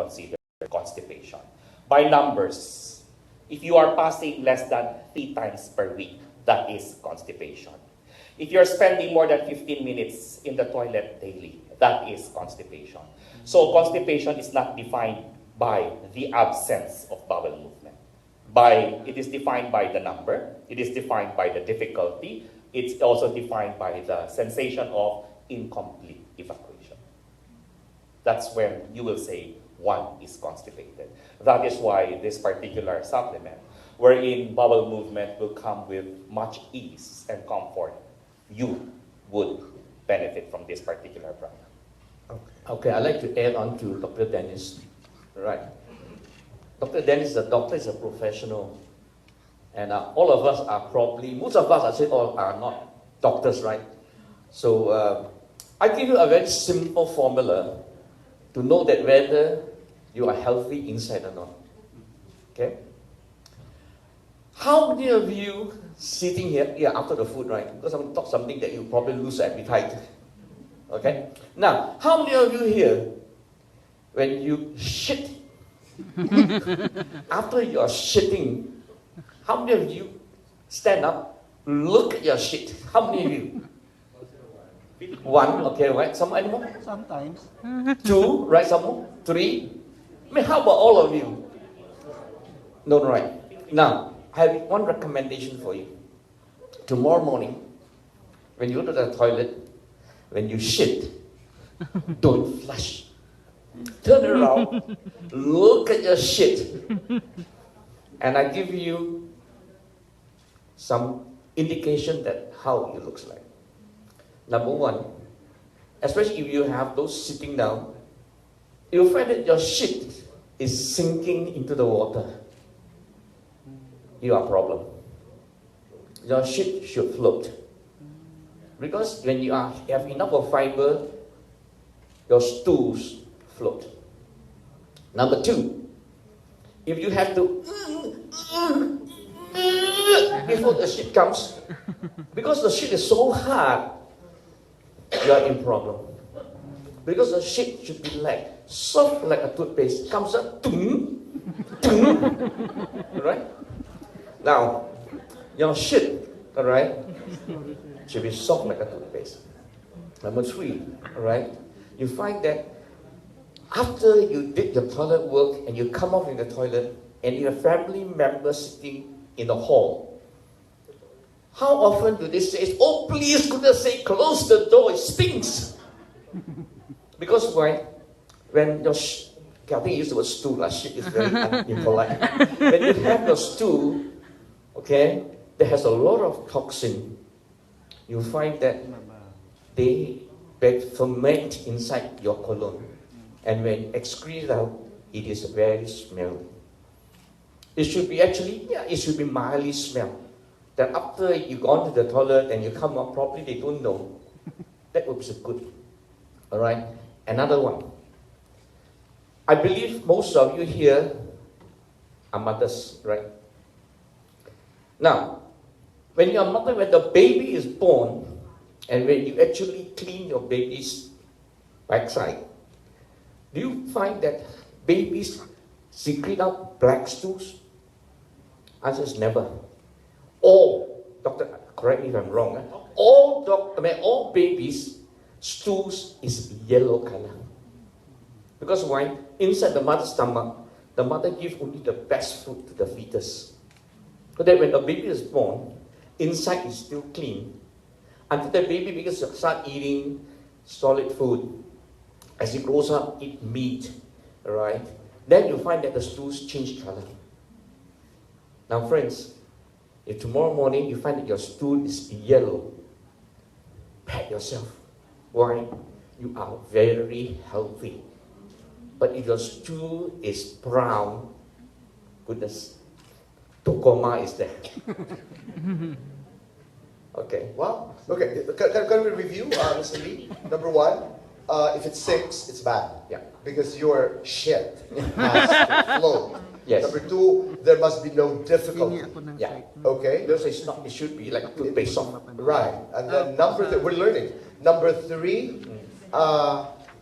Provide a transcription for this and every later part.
considered constipation. By numbers, if you are passing less than 3 times per week, that is constipation. If you're spending more than 15 minutes in the toilet daily, that is constipation. So constipation is not defined by the absence of bowel movement. It is defined by the number, it is defined by the difficulty, it's also defined by the sensation of incomplete evacuation. That's when you will say one is constipated. That is why this particular supplement, wherein bowel movement will come with much ease and comfort, you would benefit from this particular product. Okay, I'd like to add on to Dr. Dennis. Right. Dr. Dennis, the doctor, is a professional. And all of us are probably, most of us, I say all, are not doctors, right? So I give you a very simple formula to know that whether you are healthy inside or not. Okay? How many of you sitting here, after the food, right? Because I'm going to talk something that you probably lose appetite. Okay? Now, how many of you here, when you shit, after you're shitting, how many of you stand up, look at your shit? How many of you? One, okay, right? Some anymore? Sometimes. 2, right? Some more? 3? I mean, how about all of you? No, right. Now, I have one recommendation for you. Tomorrow morning, when you go to the toilet, when you shit, don't flush. Turn around, look at your shit, and I give you some indication that how it looks like. Number one, especially if you have those sitting down, you'll find that your shit is sinking into the water. You have a problem. Your shit should float. Because when you have enough of fiber, your stools float. Number 2, if you have to before the shit comes, because the shit is so hard, you are in problem. Because the shit should be like soft like a toothpaste, comes up, right? Now, your shit, all right, should be soft like a toothpaste. Number 3, all right, you find that after you did your toilet work and you come off in the toilet and your family member sitting in the hall, how often do they say, oh please, goodness sake, close the door, it stinks? Because why? When your I think you use the word stool, shit is very impolite. When you have your stool, okay, that has a lot of toxin, you find that they ferment inside your colon. And when excreted out, it is very smelly. It should be actually, it should be mildly smell. That after you go to the toilet and you come out, probably they don't know. That would be good. All right? Another one. I believe most of you here are mothers, right? Now, when you're a mother, when the baby is born, and when you actually clean your baby's backside, do you find that babies secrete out black stools? Answer is never. All, doctor, correct me if I'm wrong, all babies' stools is yellow color. Because why? Inside the mother's stomach, the mother gives only the best food to the fetus. So that when the baby is born, inside is still clean. Until the baby begins to start eating solid food. As it grows up, eat meat, right? Then you find that the stools change color. Now friends, if tomorrow morning you find that your stool is yellow, pat yourself. Why? You are very healthy. But if your stool is brown, goodness, Tocoma is there. Okay. Wow. Okay. Can we review, Mr. Lee? Number 1, if it's 6, it's bad. Yeah. Because your shit has to flow. Yes. Number 2, there must be no difficulty. Yeah. Okay. Because it's not, it should be like toothpaste soft. Right. And then we're learning. Number 3,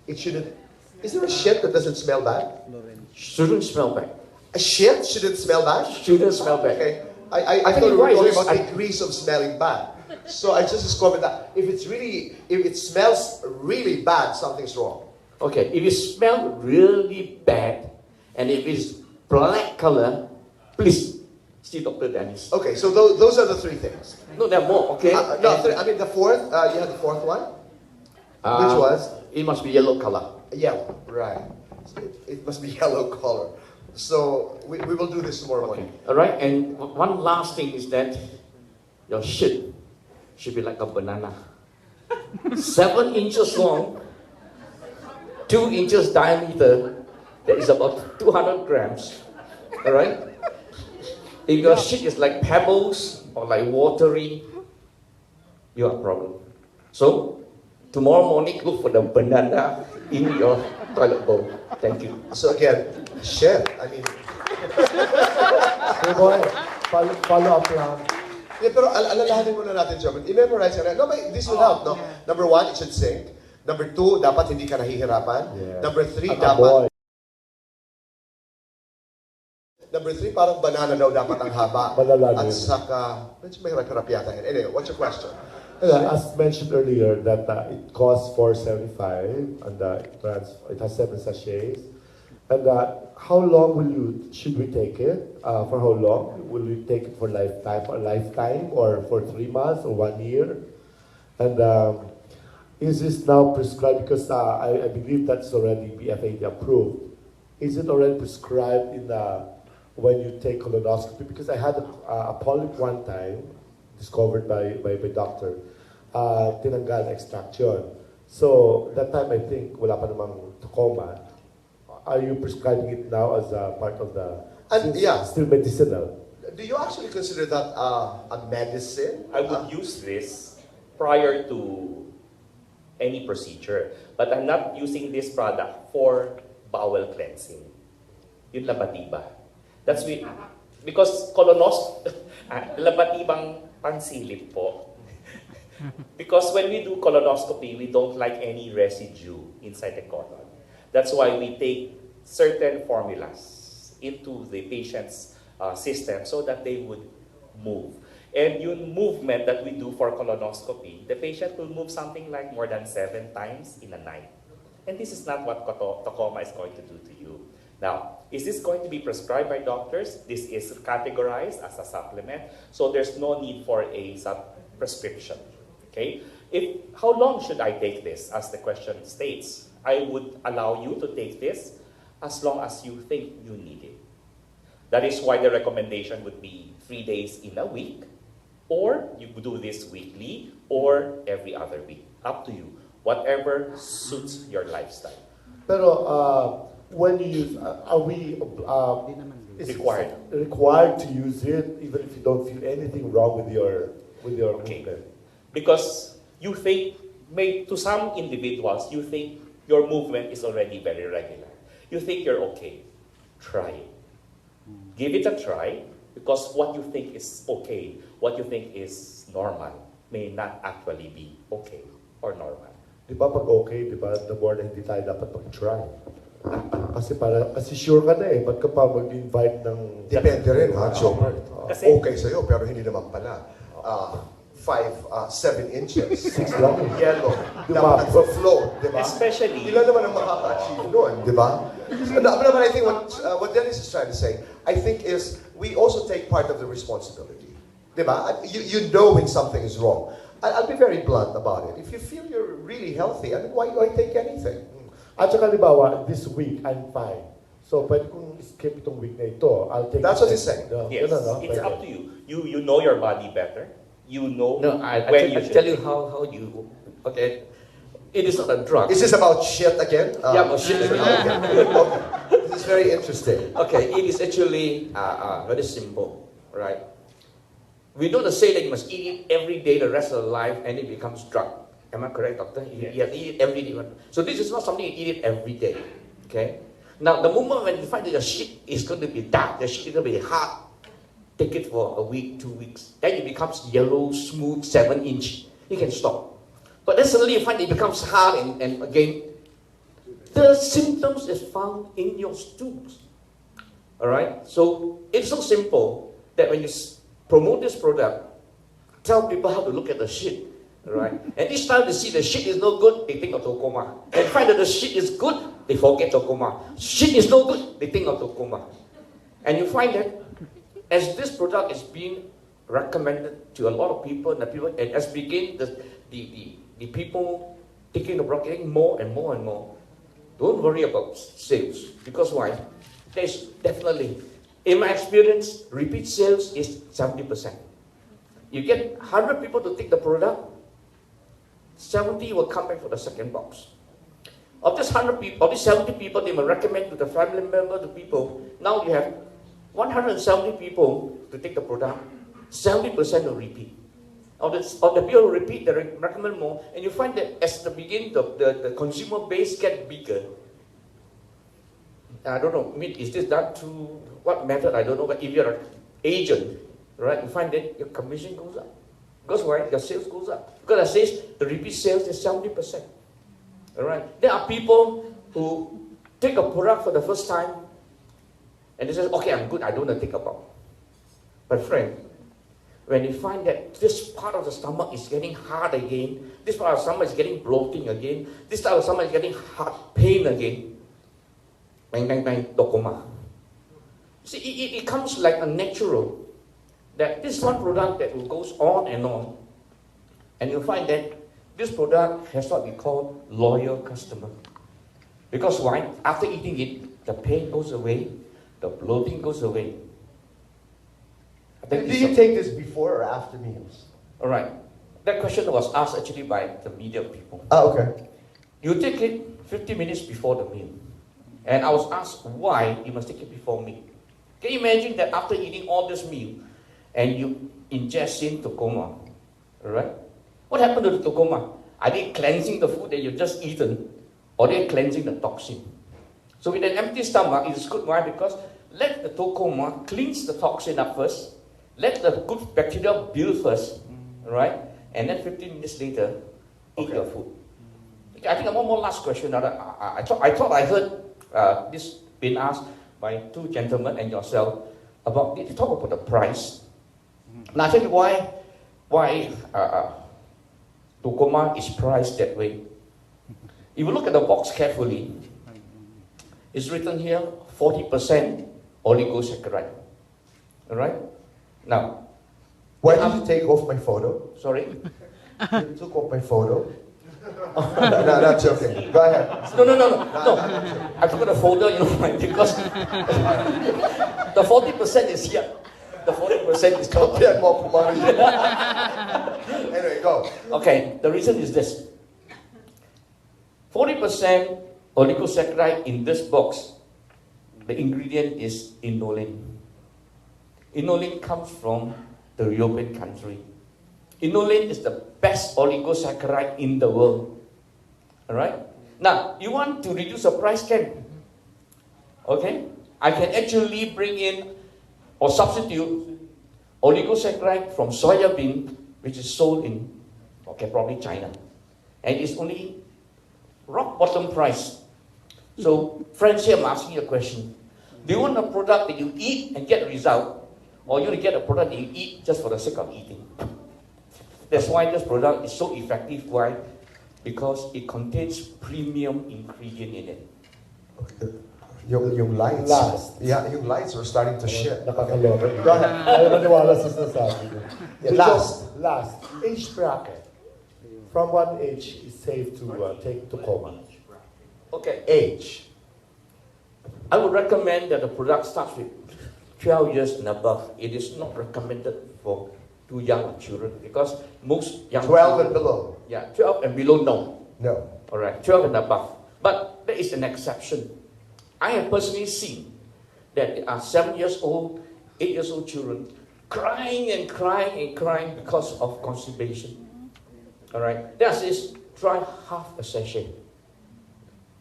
it shouldn't. Is there a shit that doesn't smell bad? Shouldn't smell bad. A shit shouldn't smell bad? Shouldn't smell bad. Okay. I think thought we were why is talking this- about degrees of smelling bad. So I just discovered that if it smells really bad, something's wrong. Okay, if it smells really bad, and if it's black color, please see Dr. Dennis. Okay, so those are the three things. No, there are more, okay? No, I mean the fourth, you had the fourth one? Which was? It must be yellow color. Yellow, right. It must be yellow color. So we will do this tomorrow Okay, morning. alright, and one last thing is that your shit should be like a banana. 7 inches long, 2 inches diameter, that is about 200 grams. Alright? If your shit is like pebbles or like watery, you have a problem. So, tomorrow morning, look for the banana in your toilet bowl. Thank you. So again, shit. I mean, Hey boy, follow up lang. yeah, pero alalahanin muna natin siya. I-memorize ka na. No, but this will help, no? Number 1, it should sink. Number 2, dapat hindi ka nahihirapan. Yeah. Number 3, At dapat... boy. Number 3, parang banana daw dapat ang haba. Malala At din. saka, medyo may hirap yata yan. Anyway, what's your question? As mentioned earlier, that it costs $4.75 and it has 7 sachets. And how long should we take it? For how long? Will we take it for lifetime or for 3 months or 1 year? And is this now prescribed? Because I believe that's already BFAD approved. Is it already prescribed when you take colonoscopy? Because I had a polyp one time, discovered by doctor, tinanggal extraction. So that time I think wala pa namang Tocoma. Are you prescribing it now as a part of the still medicinal? Do you actually consider that a medicine? I would use this prior to any procedure. But I'm not using this product for bowel cleansing. Yun labatibang. That's because labatibang pansilip po. Because when we do colonoscopy, we don't like any residue inside the colon. That's why we take certain formulas into the patient's system so that they would move. And yung movement that we do for colonoscopy, the patient will move something like more than 7 times in a night. And this is not what Tocoma is going to do to you. Now, is this going to be prescribed by doctors? This is categorized as a supplement, so there's no need for a prescription. Okay? How long should I take this, as the question states? I would allow you to take this as long as you think you need it. That is why the recommendation would be 3 days in a week, or you do this weekly, or every other week. Up to you. Whatever suits your lifestyle. Pero when you use, are we required to use it even if you don't feel anything wrong with your movement? Because you think, to some individuals, you think your movement is already very regular. You think you're okay. Try it. Give it a try, because what you think is okay, what you think is normal, may not actually be okay or normal. Di ba pag okay, di ba, the more na hindi tayo dapat mag-try. Kasi sure ka na ba't ka pa mag-invite ng... Depende rin, ha, Joker. Kasi- Okay sa'yo, pero hindi naman pala. 7 inches. 6 lang. Yellow. Diba? Dapat nag-float, di ba? Especially, Ilan naman ang makaka-achieve noon, di ba? But I think what Dennis is trying to say, I think is, we also take part of the responsibility. Di ba? You know when something is wrong. I'll be very blunt about it. If you feel you're really healthy, I mean, why take anything? At saka halimbawa, this week, I'm fine. So, pwede kong skip itong week na ito. I'll take That's it. what he's saying. No, yes, ganun, no? it's Pwede. up to you. You know your body better. You know No, I when you tell should. you how you, okay, it is not a drug. Is this about shit again? Yeah, about shit. Okay. This is very interesting. Okay, it is actually very simple, right? We don't say that you must eat it every day the rest of the life and it becomes drug. Am I correct, doctor? Yes. You have to eat it every day. So this is not something you eat it every day, okay? Now, the moment when you find that your shit is going to be dark, the shit is going to be hard, take it for a week, 2 weeks. Then it becomes yellow, smooth, 7 inch. You can stop. But then suddenly you find it becomes hard and again, The symptoms is found in your stools. All right? So it's so simple that when you promote this product, tell people how to look at the shit. All right? And each time they see the shit is no good, they think of Tocoma. And find that the shit is good, they forget Tocoma. Shit is no good, they think of Tocoma. And you find that as this product is being recommended to a lot of people, and as begin the people taking the product, getting more and more and more, don't worry about sales. Because why? There's definitely, in my experience, repeat sales is 70%. You get 100 people to take the product, 70 will come back for the second box. Of this 100 people, of these 70 people, they will recommend to the family member, to people. Now you have 170 people to take the product, 70% will repeat. Of the people who repeat, they recommend more, and you find that as the beginning, the consumer base get bigger. I don't know, is this done through what method? I don't know, but if you're an agent, right, you find that your commission goes up. Because why? Your sales goes up. Because I say the repeat sales is 70%. All right. There are people who take a product for the first time, and they say, okay, I'm good, I don't want to take a box. But friend, when you find that this part of the stomach is getting hard again, this part of the stomach is getting bloating again, this part of the stomach is getting heart pain again, bang, bang, bang, Tocoma. See, it comes like a natural, that this one product that goes on, and you find that this product has what we call loyal customer. Because why? After eating it, the pain goes away, the bloating goes away. Do you take this before or after meals? All right. That question was asked actually by the media people. Oh, okay. You take it 50 minutes before the meal. And I was asked why you must take it before meal. Can you imagine that after eating all this meal and you ingest in Tocoma, all right? What happened to the Tocoma? Are they cleansing the food that you've just eaten, or are they cleansing the toxin? So with an empty stomach, it is good. Why? Because let the Tocoma cleanse the toxin up first, let the good bacteria build first, right? And then 15 minutes later, eat your food. Okay, I think one more last question. I thought I heard this being asked by two gentlemen and yourself about, they talk about the price. Now I tell you why Tocoma is priced that way. If you look at the box carefully, it's written here 40% oligosaccharide. All right? Now, why did you take off my photo? Sorry? You took off my photo? No, not joking. Go ahead. No. I took the folder, because the 40% is here. The 40% is Don't get more money. Anyway, go. Okay, the reason is this. 40% oligosaccharide in this box, the ingredient is inulin. Inulin comes from the European country. Inulin is the best oligosaccharide in the world. Alright? Now, you want to reduce the price, can? Okay? I can actually bring in or substitute oligosaccharide from soya bean, which is sold in, probably China. And it's only rock bottom price. So, friends here, I'm asking you a question. Do you want a product that you eat and get a result? Or you want to get a product that you eat just for the sake of eating? That's why this product is so effective. Why? Because it contains premium ingredient in it. Okay. Yung lights. Last. Yeah, yung lights were starting to shift. Nakakaloka. Go ahead. Ayaw maniwala sa sinasabi ko. Yeah, last. Last. Age bracket. From what age is safe to take Tocoma? Okay. Age. I would recommend that the product starts with 12 years and above. It is not recommended for too young children because most young 12 children, and below. Yeah, 12 and below, no. No. All right, 12 and above. But there is an exception. I have personally seen that there are 7 years old, 8 years old children crying and crying and crying because of constipation. All right, that is try half a sachet.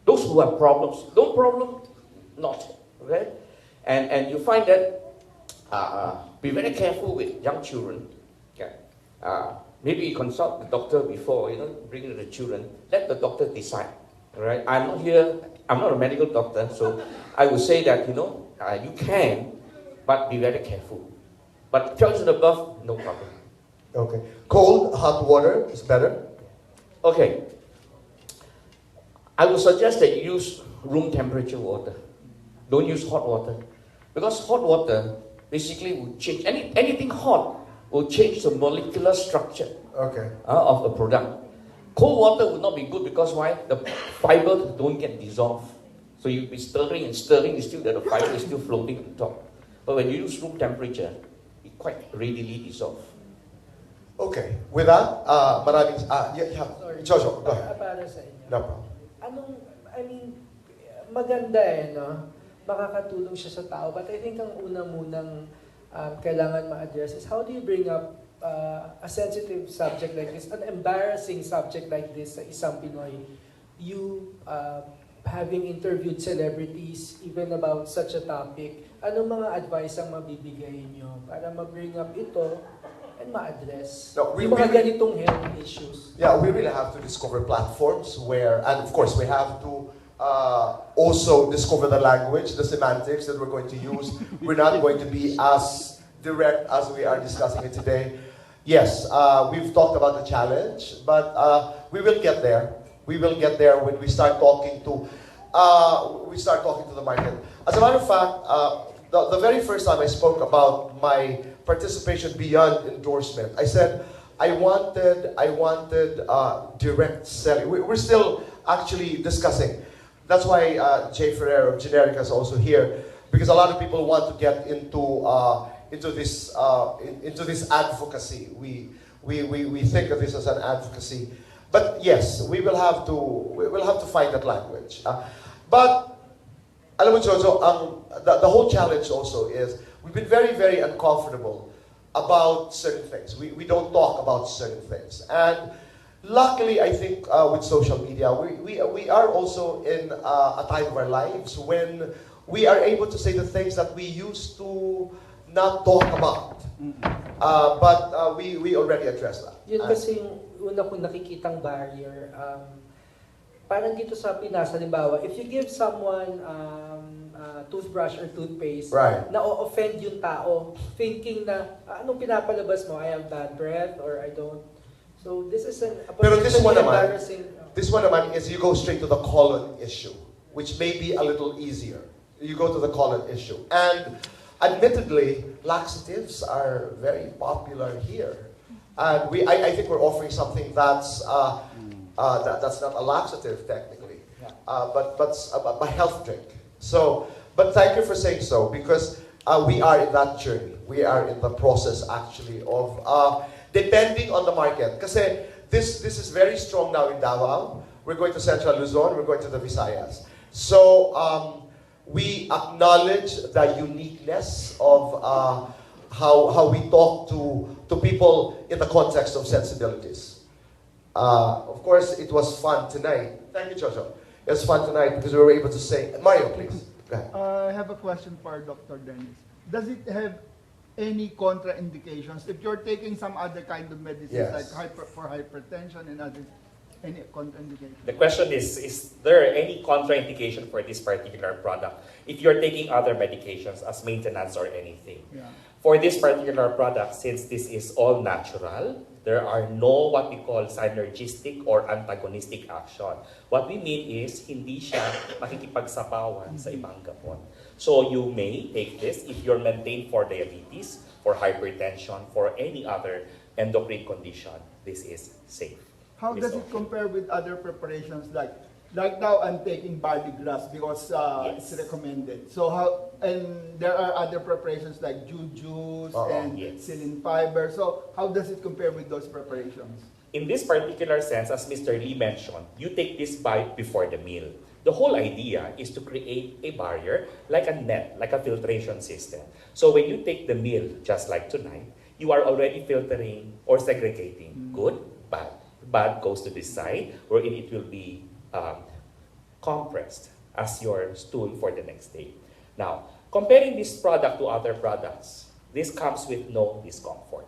Those who have problems, no problem, not. Okay, and you find that be very careful with young children. Okay, maybe you consult the doctor before bringing the children. Let the doctor decide right? I'm not a medical doctor, so I would say that, you can, but be very careful. But choices above, no problem. Okay. Cold, hot water is better? Okay. I would suggest that you use room temperature water. Don't use hot water. Because hot water basically will change, anything hot will change the molecular structure Okay. of a product. Cold water would not be good because why? The fibers don't get dissolved. So you'll be stirring and stirring, still that the fiber is still floating on top. But when you use room temperature, it quite readily dissolves. Okay. With that, maraming, Sorry. Jojo, go ahead. Para sa inyo. No problem. Maganda no? Makakatulong siya sa tao. But I think ang munang kailangan ma-address is how do you bring up a sensitive subject like this, an embarrassing subject like this sa isang Pinoy. You, having interviewed celebrities even about such a topic, anong mga advice ang mabibigay niyo para ma-bring up ito and ma-address yung mga ganitong health issues? Yeah, we really have to discover platforms where, and of course we have to also discover the language, the semantics that we're going to use. We're not going to be as direct as we are discussing it today. Yes, we've talked about the challenge, but we will get there. We will get there when we start talking to the market. As a matter of fact, the very first time I spoke about my participation beyond endorsement, I said I wanted direct selling. We're still actually discussing. That's why Jay Ferrer of Generica is also here, because a lot of people want to get into this advocacy. We think of this as an advocacy, but yes, we will have to find that language. But alam mo, Jojo, the whole challenge also is we've been very, very uncomfortable about certain things. We don't talk about certain things, and luckily, I think with social media, we are also in a time of our lives when we are able to say the things that we used to not talk about. But we already addressed that. Yun kasi yung una kong nakikitang barrier. Parang dito sa Pinas, halimbawa, if you give someone toothbrush or toothpaste, Right. na-offend yung tao, thinking na, anong pinapalabas mo? I have bad breath or I don't. So this is Pero this one naman, embarrassing. this one naman is you go straight to the colon issue, which may be a little easier. You go to the colon issue. And admittedly, laxatives are very popular here. And I think we're offering something that's not a laxative technically, but a health drink. So, but thank you for saying so, because we are in that journey. We are in the process actually of depending on the market. Kasi this is very strong now in Davao. We're going to Central Luzon. We're going to the Visayas. So we acknowledge the uniqueness of how we talk to people in the context of sensibilities. Of course, it was fun tonight. Thank you, Jojo. It was fun tonight because we were able to say, Mario, please. Go ahead. I have a question for Dr. Dennis. Does it have any contraindications if you're taking some other kind of medicines, Yes. like for hypertension and others? Any contraindication? The question is there any contraindication for this particular product if you're taking other medications as maintenance or anything? Yeah. For this particular product, since this is all natural, there are no what we call synergistic or antagonistic action. What we mean is, hindi siya makikipagsapawan sa ibang gamot. So you may take this if you're maintained for diabetes, for hypertension, for any other endocrine condition. This is safe. How It's does it okay. compare with other preparations like now I'm taking barley grass because Yes. it's recommended. So and there are other preparations like juice and Yes. psyllium fiber. So how does it compare with those preparations? In this particular sense, as Mr. Lee mentioned, you take this bite before the meal. The whole idea is to create a barrier, like a net, like a filtration system. So when you take the meal, just like tonight, you are already filtering or segregating good, bad. Bad goes to this side, wherein it will be compressed as your stool for the next day. Now, comparing this product to other products, this comes with no discomfort.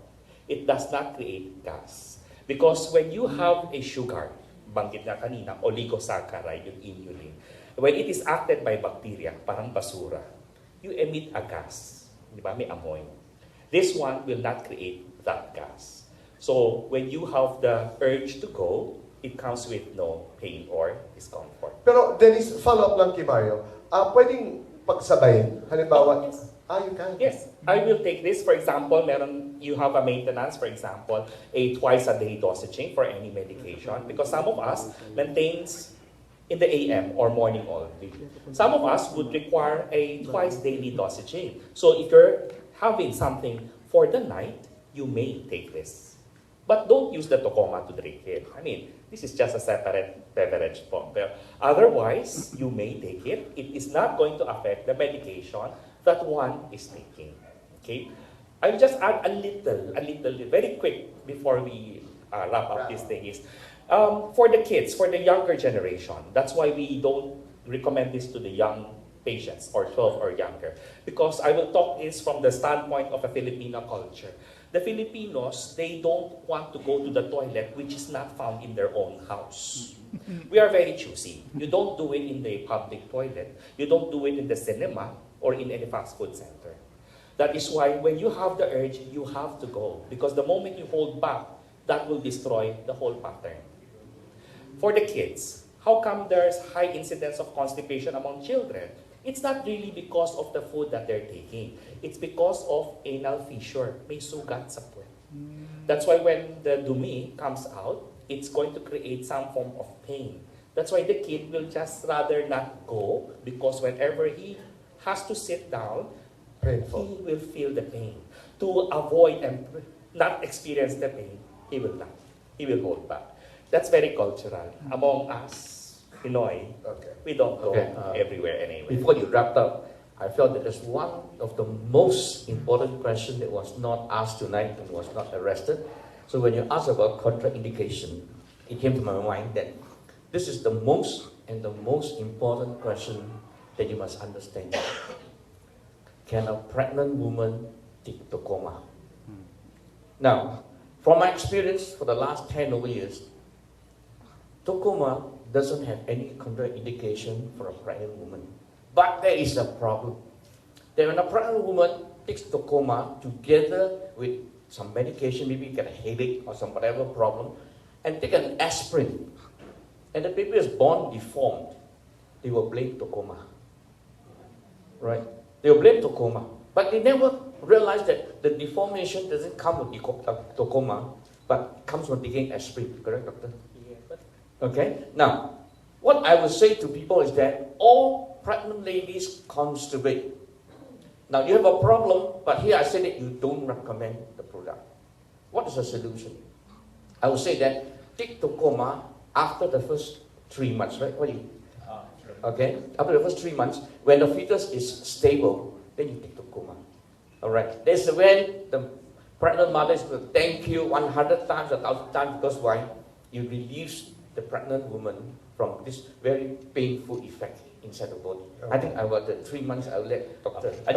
It does not create gas. Because when you have a sugar banggit nga kanina, oligosaccharide, yung inulin. When it is acted by bacteria, parang basura, you emit a gas. Di ba? May amoy. This one will not create that gas. So when you have the urge to go, it comes with no pain or discomfort. Pero Dennis, follow up lang kay Mario. Pwedeng pagsabayin. Halimbawa, Yes. you can. Yes, I will take this. For example, you have a maintenance, for example, a twice-a-day dosaging for any medication. Because some of us maintains in the AM or morning only. Some of us would require a twice daily dosaging. So if you're having something for the night, you may take this. But don't use the Tocoma to drink it. I mean, this is just a separate beverage form. Otherwise, you may take it. It is not going to affect the medication that one is taking. Okay? I'll just add a little, very quick before we wrap up this thing is, for the kids, for the younger generation, that's why we don't recommend this to the young patients or 12 or younger. Because I will talk this from the standpoint of a Filipino culture. The Filipinos, they don't want to go to the toilet which is not found in their own house. We are very choosy. You don't do it in the public toilet. You don't do it in the cinema or in any fast food center. That is why when you have the urge, you have to go. Because the moment you hold back, that will destroy the whole pattern. For the kids, how come there's high incidence of constipation among children? It's not really because of the food that they're taking. It's because of anal fissure. May sugat sa puwet. That's why when the dumi comes out, it's going to create some form of pain. That's why the kid will just rather not go because whenever he has to sit down, Painful. he will feel the pain. To avoid and not experience the pain, he will not. He will hold back. That's very cultural. Among us, Pinoy, Okay. we don't go Okay, everywhere anyway. Before you wrapped up, I felt that there's one of the most important questions that was not asked tonight and was not arrested. So when you asked about contraindication, it came to my mind that this is the most important question that you must understand. Can a pregnant woman take Tocoma? Now, from my experience for the last 10 over years, Tocoma doesn't have any contraindication for a pregnant woman. But there is a problem. That when a pregnant woman takes Tocoma together with some medication, maybe get a headache or some whatever problem, and take an aspirin, and the baby is born deformed, they will blame Tocoma. Right? They will blame Tocoma. But they never realize that the deformation doesn't come with Tocoma, but comes from taking aspirin. Correct, doctor? Okay? Now, what I would say to people is that all pregnant ladies constipate. Now, you have a problem, but here I say that you don't recommend the product. What is the solution? I would say that take Tocoma after the first 3 months, right? What do you? Okay? After the first 3 months, when the fetus is stable, then you take Tocoma. Alright? That's when the pregnant mother is going to thank you 100 times, 1,000 times, because why? You release the pregnant woman from this very painful effect inside the body. Okay. I think about the 3 months, I'll let doctor. I'll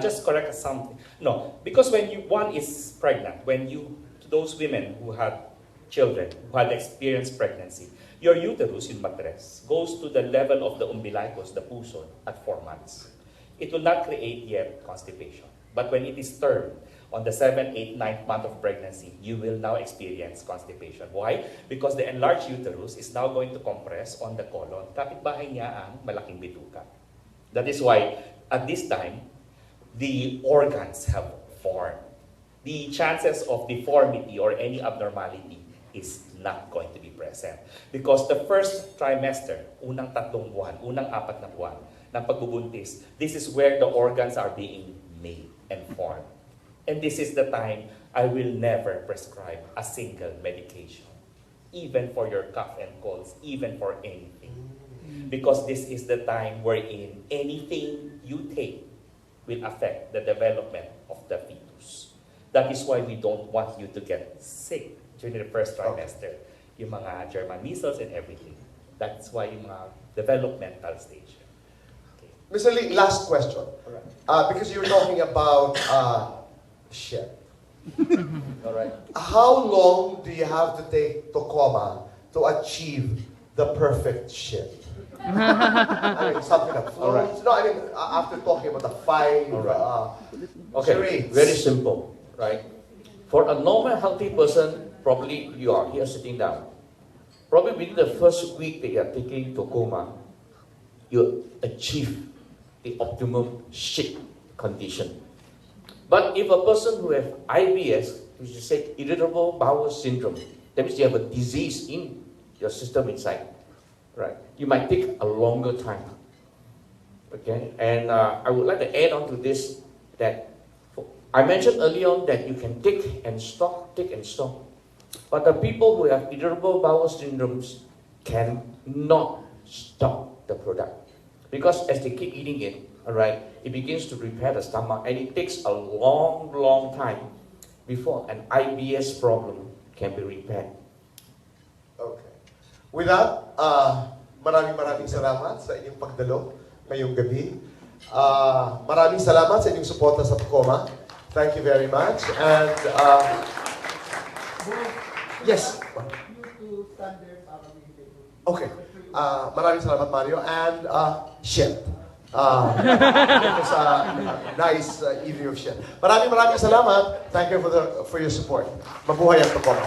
just correct something. No, because when one is pregnant, those women who had children, who had experienced pregnancy, your uterus, yung matres, goes to the level of the umbilicus, the puso, at 4 months. It will not create yet constipation. But when it is term, on the 7th, 8th, 9th month of pregnancy, you will now experience constipation. Why? Because the enlarged uterus is now going to compress on the colon. Kapitbahay niya ang malaking bituka. That is why, at this time, the organs have formed. The chances of deformity or any abnormality is not going to be present. Because the first trimester, unang 3 buwan, unang 4 na buwan ng pagbubuntis, this is where the organs are being made and formed. And this is the time I will never prescribe a single medication, even for your cough and colds, even for anything. Because this is the time wherein anything you take will affect the development of the fetus. That is why we don't want you to get sick during the first trimester. Yung mga German measles and everything. That's why yung mga developmental stage. Okay. Mr. Lee, last question. Because you were talking about shit. All right. How long do you have to take Tocoma to achieve the perfect shit? I mean, something that flows. All right. No, I mean, after talking about the five All right. Okay, charades. very simple, right? For a normal, healthy person, probably you are here sitting down. Probably within the first week that you are taking Tocoma, you achieve the optimum shit condition. But if a person who has IBS, which is say irritable bowel syndrome, that means you have a disease in your system inside, right? You might take a longer time. Okay, and I would like to add on to this that I mentioned earlier on that you can take and stop. But the people who have irritable bowel syndromes cannot stop the product. Because as they keep eating it, all right, it begins to repair the stomach, and it takes a long, long time before an IBS problem can be repaired. Okay. With that, maraming salamat sa inyong pagdalo ngayong gabi. Maraming salamat sa inyong suporta sa Tocoma. Thank you very much. And, yes. You two stand there para bigay. Okay. Maraming salamat, Mario. And, shit. It was a nice evening of shit. Maraming salamat. Thank you for your support. Mabuhay ang Tocoma.